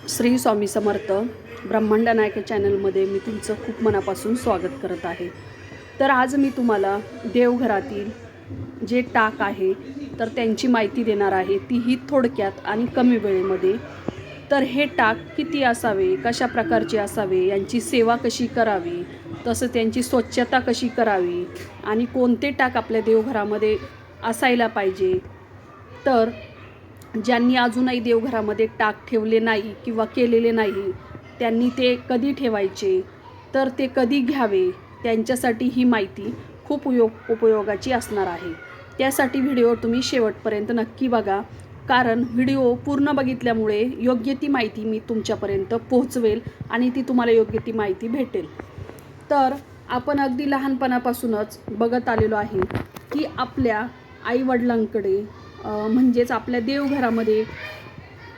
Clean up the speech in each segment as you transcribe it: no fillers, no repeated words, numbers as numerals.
श्री स्वामी समर्थ ब्रह्मांड नायक या चॅनलमध्ये मी तुमचं खूप मनापासून स्वागत करत आहे. तर आज मी तुम्हाला देवघरातील जे टाक आहे तर त्यांची माहिती देणार आहे, तीही थोडक्यात आणि कमी वेळेमध्ये. तर हे टाक किती असावे, कशा प्रकारचे असावे, यांची सेवा कशी करावी, तसं त्यांची स्वच्छता कशी करावी आणि कोणते टाक आपल्या देवघरामध्ये असायला पाहिजे. तर ज्यांनी अजूनही देवघरामध्ये टाक ठेवले नाही किंवा केलेले नाही, त्यांनी ते कधी ठेवायचे, तर ते कधी घ्यावे, त्यांच्यासाठी ही माहिती खूप उपयोगाची असणार आहे. त्यासाठी व्हिडिओ तुम्ही शेवटपर्यंत नक्की बघा, कारण व्हिडिओ पूर्ण बघितल्यामुळे योग्य ती माहिती मी तुमच्यापर्यंत पोहोचवेल आणि ती तुम्हाला योग्य ती माहिती भेटेल. तर आपण अगदी लहानपणापासूनच बघत आलेलो आहे की आपल्या आईवडिलांकडे म्हणजेच आपल्या देवघरामध्ये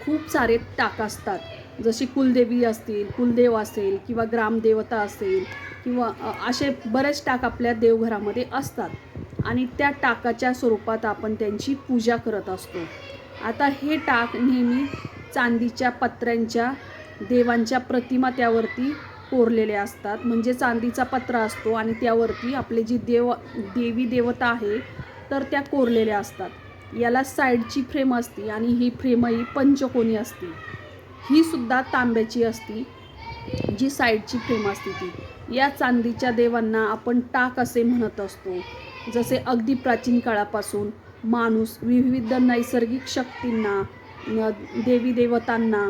खूप सारे टाक असतात. जशी कुलदेवी असतील, कुलदेव असेल किंवा ग्रामदेवता असेल किंवा असे बरेच टाक आपल्या देवघरामध्ये असतात आणि त्या टाकाच्या स्वरूपात आपण त्यांची पूजा करत असतो. आता हे टाक नेहमी चांदीच्या पत्र्यांच्या देवांच्या प्रतिमा त्यावरती कोरलेले असतात. म्हणजे चांदीचा पत्रा असतो आणि त्यावरती आपले जी देवी देवता आहे तर त्या कोरलेल्या असतात. याला साईडची फ्रेम असते आणि ही फ्रेमही पंचकोनी असते. ही सुद्धा तांब्याची असती, जी साईडची फ्रेम असते ती. या चांदीच्या देवांना आपण टाक असे म्हणत असतो. जसे अगदी प्राचीन काळापासून माणूस विविध नैसर्गिक शक्तींना, देवी देवतांना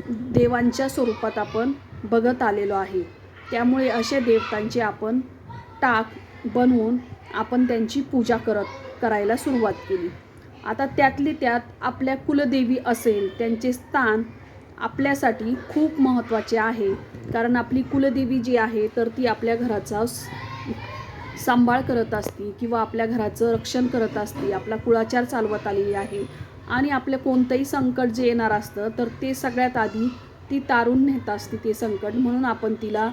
देवांच्या स्वरूपात आपण बघत आलेलो आहे. त्यामुळे अशा देवतांचे आपण टाक बनवून आपण त्यांची पूजा करायला सुरुवात केली. आता त्यातली त्यात आपल्या कुलदेवी असेल, त्यांचे स्थान आपल्यासाठी खूप महत्त्वाचे आहे. कारण आपली कुलदेवी जी आहे तर ती आपल्या घराचा सांभाळ करत असते किंवा आपल्या घराचं रक्षण करत असते, आपला कुळाचार चालवत आलेली आहे आणि आपलं कोणतंही संकट जे येणार असतं तर ते सगळ्यात आधी ती तारून नेत असते ते संकट. म्हणून आपण तिला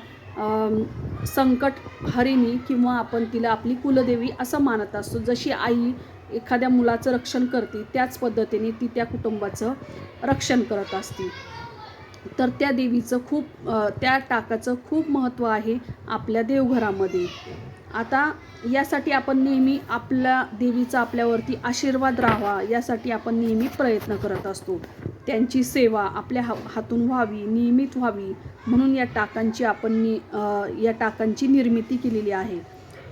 संकट हरिणी किंवा आपण तिला आपली कुलदेवी असं मानत असतो. जशी आई एखाद्या मुलाचं रक्षण करते त्याच पद्धतीने ती त्या कुटुंबाचं रक्षण करत असते. तर त्या देवीचं त्या टाकाचं खूप महत्त्व आहे आपल्या देवघरामध्ये. आता यासाठी आपण नेहमी आपल्या देवीचा आपल्यावरती आशीर्वाद राहावा यासाठी आपण नेहमी प्रयत्न करत असतो. त्यांची सेवा आपल्या हातून व्हावी, नियमित व्हावी, म्हणून या टाकांची निर्मिती केलेली आहे.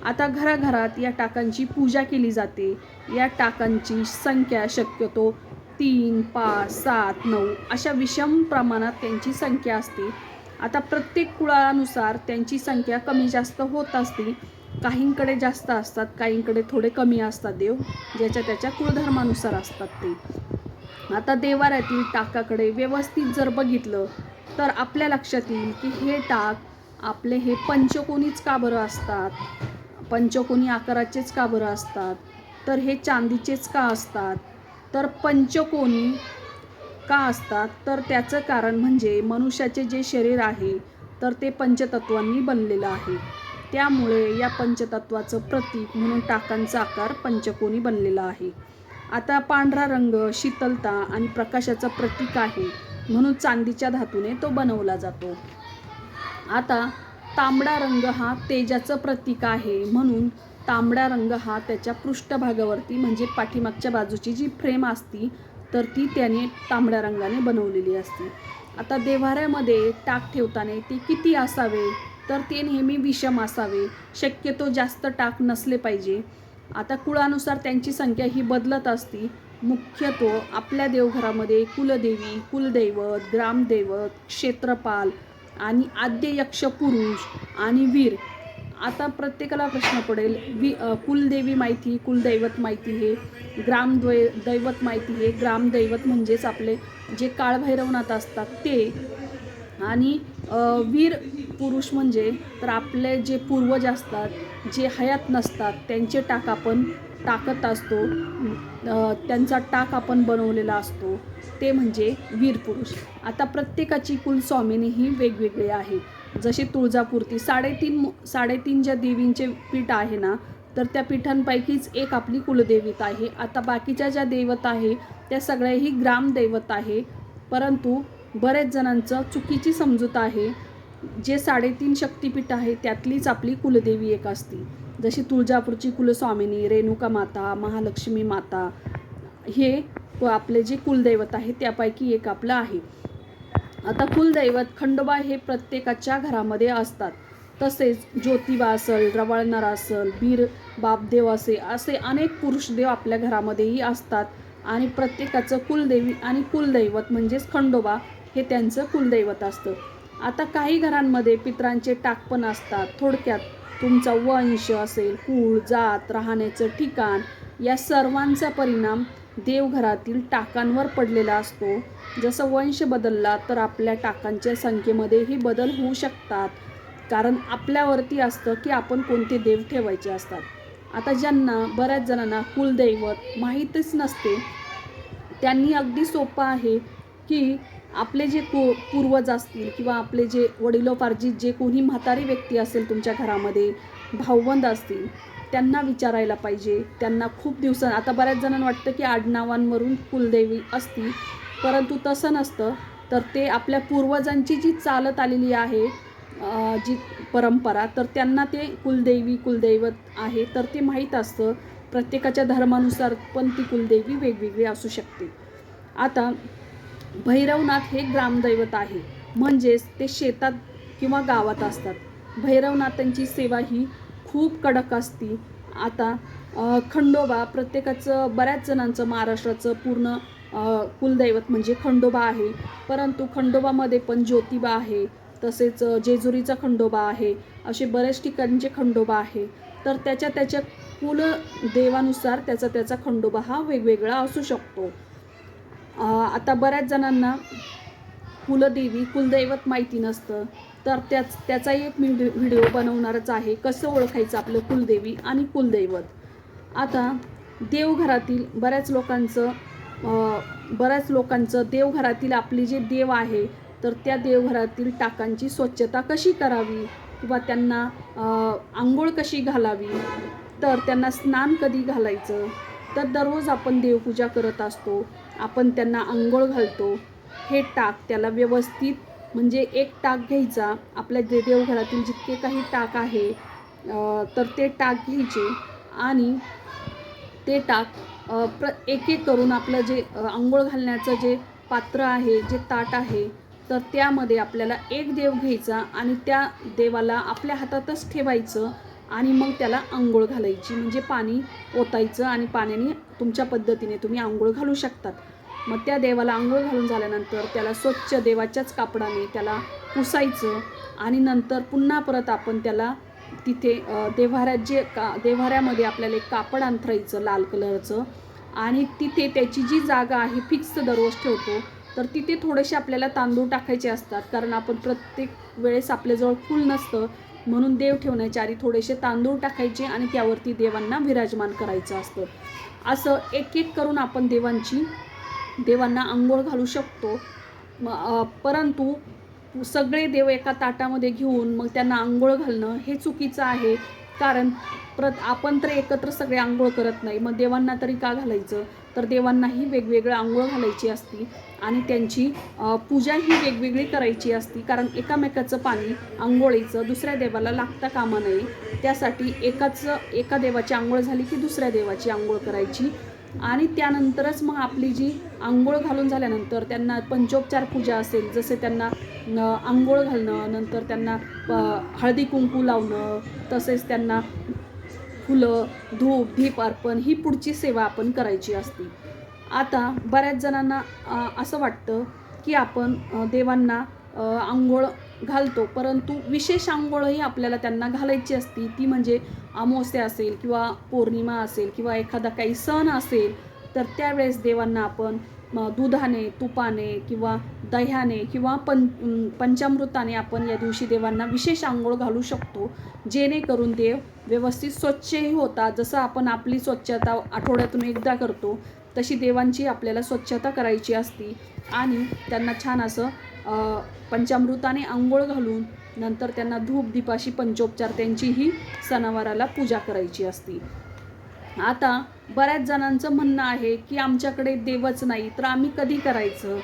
आता घराघरात या टाकांची पूजा केली जाते. या टाकांची संख्या शक्यतो 3, 5, 7, 9 अशा विषम प्रमाणात त्यांची संख्या असते. आता प्रत्येक कुळानुसार त्यांची संख्या कमी जास्त होत असते. काहींकडे जास्त असतात, काहींकडे थोडे कमी असतात देव, ज्याच्या त्याच्या कुळधर्मानुसार असतात ते. आता देवाऱ्यातील टाकाकडे व्यवस्थित जर बघितलं तर आपल्या लक्षात येईल की हे टाक आपले हे पंचकोनीच का बरं असतात, पंचकोनी आकाराचेच का बरं असतात, तर हे चांदीचेच का असतात. तर पंचकोनी का असतात तर त्याचं कारण म्हणजे मनुष्याचे जे शरीर आहे तर ते पंचतत्वांनी बनलेलं आहे. त्यामुळे या पंचतत्वाचं प्रतीक म्हणून टाकांचा आकार पंचकोनी बनलेला आहे. आता पांढरा रंग शीतलता आणि प्रकाशाचं प्रतीक आहे, म्हणून चांदीच्या धातूने तो बनवला जातो. आता तांबडा रंग हा तेजाचं प्रतीक आहे, म्हणून तांबडा रंग हा त्याच्या पृष्ठभागावरती म्हणजे पाठीमागच्या बाजूची जी फ्रेम असती तर ती त्याने तांबड्या रंगाने बनवलेली असते. आता देव्हाऱ्यामध्ये टाक ठेवताना ते किती असावे तर ते नेहमी विषम असावे, शक्यतो जास्त टाक नसले पाहिजे. आता कुळानुसार त्यांची संख्या ही बदलत असते. मुख्यत्वे आपल्या देवघरामध्ये कुलदेवी, कुलदैवत, ग्रामदैवत, क्षेत्रपाल आणि आद्य यक्ष पुरुष आणि वीर. आता प्रत्येकाला प्रश्न पडेल, कुलदेवी माहिती, कुलदैवत माहिती हे, दैवत माहिती हे. ग्रामदैवत म्हणजेच आपले जे काळभैरवनाथ असतात ते, आणि वीर पुरुष म्हणजे तर आपले जे पूर्वज असतात, जे हयात नसतात त्यांचे टाक आपण टाकत असतो, त्यांचा टाक आपण बनवलेला असतो, ते म्हणजे वीर पुरुष. आता प्रत्येकाची कुलस्वामिनी ही वेगवेगळी आहे. जशी तुळजापूरती 3.5 ज्या देवींचे पीठ आहे ना तर त्या पीठांपैकीच एक आपली कुलदेवता आहे. आता बाकीच्या ज्या देवता आहे त्या सगळ्याही ग्रामदैवत आहे. परंतु बरेच जणांचं चुकीची समजूत आहे. जे 3.5 शक्तिपीठ आहे त्यातलीच आपली कुलदेवी एक असते. जशी तुळजापूरची कुलस्वामिनी, रेणुका माता, महालक्ष्मी माता, हे आपले जे कुलदैवत आहे त्यापैकी एक आपलं आहे. आता कुलदैवत खंडोबा हे प्रत्येकाच्या घरामध्ये असतात. तसेच ज्योतिबा असेल, रवळनाथ असेल, बीर बापदेव असे अनेक पुरुष देव आपल्या घरामध्येही असतात आणि प्रत्येकाचं कुलदेवी आणि कुलदैवत म्हणजेच खंडोबा हे त्यांचं कुलदैवत असतं. आता काही घरांमध्ये पितरांचे टाक पण असतात. थोडक्यात तुमचा वंश असेल, कुळ, जात, राहण्याचं ठिकाण या सर्वांचा परिणाम देवघरातील टाकांवर पडलेला असतो. जसं वंश बदलला तर आपल्या टाकांच्या संख्येमध्येही बदल होऊ शकतात. कारण आपल्यावरती असतं की आपण कोणते देव ठेवायचे असतात. आता बऱ्याच जणांना कुलदैवत माहीतच नसते, त्यांनी अगदी सोपं आहे की आपले जे पूर्वज असतील किंवा आपले जे वडिलोपार्जित जे कोणी म्हातारी व्यक्ती असेल तुमच्या घरामध्ये, भाऊबंद असतील, त्यांना विचारायला पाहिजे. त्यांना खूप आता बऱ्याच जणांना वाटतं की आडनावांवरून कुलदेवी असती, परंतु तसं नसतं. तर ते आपल्या पूर्वजांची जी चालत आलेली आहे जी परंपरा, तर त्यांना ते कुलदेवी कुलदैवत आहे तर ते माहीत असतं. प्रत्येकाच्या धर्मानुसार पण ती कुलदेवी वेगवेगळी असू शकते. आता भैरवनाथ हे ग्रामदैवत आहे, म्हणजेच ते शेतात किंवा गावात असतात. भैरवनाथांची सेवा ही खूप कडक असते. आता खंडोबा प्रत्येकाचं, बऱ्याच जणांचं महाराष्ट्राचं पूर्ण कुलदैवत म्हणजे खंडोबा आहे. परंतु खंडोबामध्ये पण ज्योतिबा आहे, तसेच जेजुरीचा खंडोबा आहे, असे बरेच ठिकाणचे खंडोबा आहे. तर त्याच्या कुलदेवानुसार त्याचा खंडोबा हा वेगवेगळा असू शकतो. आता बऱ्याच जणांना कुलदेवी कुलदैवत माहिती नसतं, तर त्याचाही एक मी व्हिडिओ बनवणारच आहे, कसं ओळखायचं आपलं कुलदेवी आणि कुलदैवत. आता देवघरातील बऱ्याच लोकांचं देवघरातील आपली जे देव आहे तर त्या देवघरातील टाकांची स्वच्छता कशी करावी किंवा त्यांना आंघोळ कशी घालावी, तर त्यांना स्नान कधी घालायचं, तर दररोज आपण देवपूजा करत असतो, आपण त्यांना आंघोळ घालतो. हे टाक त्याला व्यवस्थित, म्हणजे एक टाक घ्यायचा, आपल्या देवघरातील जितके काही टाक आहे तर ते टाक घ्यायचे आणि ते टाक एक एक करून आपलं जे आंघोळ घालण्याचं जे पात्र आहे, जे ताट आहे, तर त्यामध्ये आपल्याला एक देव घ्यायचा आणि त्या देवाला आपल्या हातातच ठेवायचं आणि मग त्याला आंघोळ घालायची, म्हणजे पाणी ओतायचं आणि पाण्याने तुमच्या पद्धतीने तुम्ही आंघोळ घालू शकतात. मग त्या देवाला आंघोळ घालून झाल्यानंतर त्याला स्वच्छ देवाच्याच कापडाने त्याला पुसायचं आणि नंतर पुन्हा परत आपण त्याला तिथे देव्हाऱ्यामध्ये आपल्याला एक कापड अंथरायचं लाल कलरचं आणि तिथे त्याची जी जागा आहे फिक्स दररोज ठेवतो, तर तिथे थोडेसे आपल्याला तांदूळ टाकायचे असतात. कारण आपण प्रत्येक वेळेस आपल्याजवळ फूल नसतं, म्हणून देव ठेवण्याच्या आधी थोडेसे तांदूळ टाकायचे आणि त्यावरती देवांना विराजमान करायचं असतं. असं एक एक करून आपण देवांना आंघोळ घालू शकतो. परंतु सगळे देव एका ताटामध्ये घेऊन मग त्यांना आंघोळ घालणं हे चुकीचं आहे. कारण आपण तर एकत्र सगळे आंघोळ करत नाही, मग देवांना तरी का घालायचं? तर देवांनाही वेगवेगळं आंघोळ घालायची असती आणि त्यांची पूजा ही वेगवेगळी करायची असती. कारण एकामेकाचं पाणी आंघोळीचं दुसऱ्या देवाला लागता कामा नये, त्यासाठी एका देवाची आंघोळ झाली की दुसऱ्या देवाची आंघोळ करायची आणि त्यानंतरच मग आपली जी आंघोळ घालून झाल्यानंतर त्यांना पंचोपचार पूजा असेल, जसे त्यांना आंघोळ घालणं, नंतर त्यांना हळदी कुंकू लावणं, तसेच त्यांना फुलं, धूप, दीप अर्पण ही पुढची सेवा आपण करायची असते. आता बऱ्याच जणांना असं वाटतं की आपण देवांना आंघोळ घालतो, परंतु विशेष आंघोळही आपल्याला त्यांना घालायची असती. ती म्हणजे अमावास्या असेल किंवा पौर्णिमा असेल किंवा एखादा काही सण असेल, तर त्यावेळेस देवांना आपण दुधाने, तुपाने किंवा दह्याने किंवा पंचामृताने आपण या दिवशी देवांना विशेष आंघोळ घालू शकतो, जेणेकरून देव व्यवस्थित स्वच्छही होतात. जसं आपण आपली स्वच्छता आठवड्यातून एकदा करतो, तशी देवांची आपल्याला स्वच्छता करायची असती आणि त्यांना छान असं पंचामृताने आंघोळ घालून नंतर त्यांना धूप दीपाशी पंचोपचार त्यांचीही सणावाराला पूजा करायची असती. आता बऱ्याच जणांचं म्हणणं आहे की आमच्याकडे देवच नाही, तर आम्ही कधी करायचं?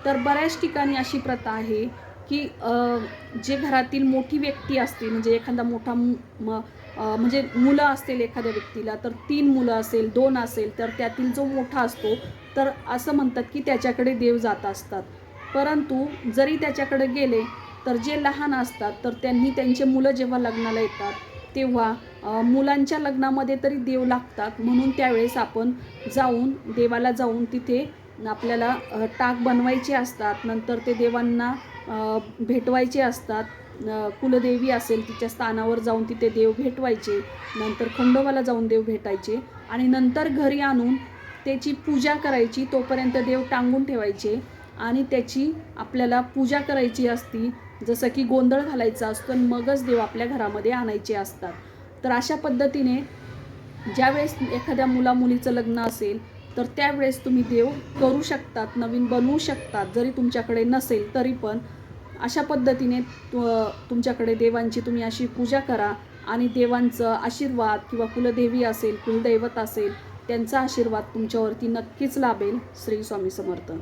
तर बऱ्याच ठिकाणी अशी प्रथा आहे की जे घरातील मोठी व्यक्ती असते, म्हणजे एखादा मोठा म्हणजे मुलं असतील एखाद्या व्यक्तीला, तर 3 मुलं असेल, 2 असेल, तर त्यातील जो मोठा असतो, तर असं म्हणतात की त्याच्याकडे देव जात असतात. परंतु जरी त्याच्याकडे गेले, तर जे लहान असतात, तर त्यांनी त्यांचे मुलं जेव्हा लग्नाला येतात, तेव्हा मुलांच्या लग्नामध्ये तरी देव लागतात. म्हणून त्यावेळेस आपण देवाला जाऊन तिथे आपल्याला टाक बनवायचे असतात. नंतर ते देवांना भेटवायचे असतात. कुलदेवी असेल तिच्या स्थानावर जाऊन तिथे देव भेटवायचे. नंतर खंडोबाला जाऊन देव भेटायचे आणि नंतर घरी आणून त्याची पूजा करायची. तोपर्यंत देव टांगून ठेवायचे आणि त्याची आपल्याला पूजा करायची असती. जसं की गोंधळ घालायचा असतो आणि मगच देव आपल्या घरामध्ये आणायचे असतात. तर अशा पद्धतीने ज्यावेळेस एखाद्या मुलीचं लग्न असेल, तर त्यावेळेस तुम्ही देव करू शकतात, नवीन बनवू शकतात. जरी तुमच्याकडे नसेल तरी पण अशा पद्धतीने तुमच्याकडे देवांची तुम्ही अशी पूजा करा आणि देवांचं आशीर्वाद किंवा कुलदेवी असेल, कुलदैवत असेल, त्यांचा आशीर्वाद तुमच्यावरती नक्कीच लाभेल. श्री स्वामी समर्थ.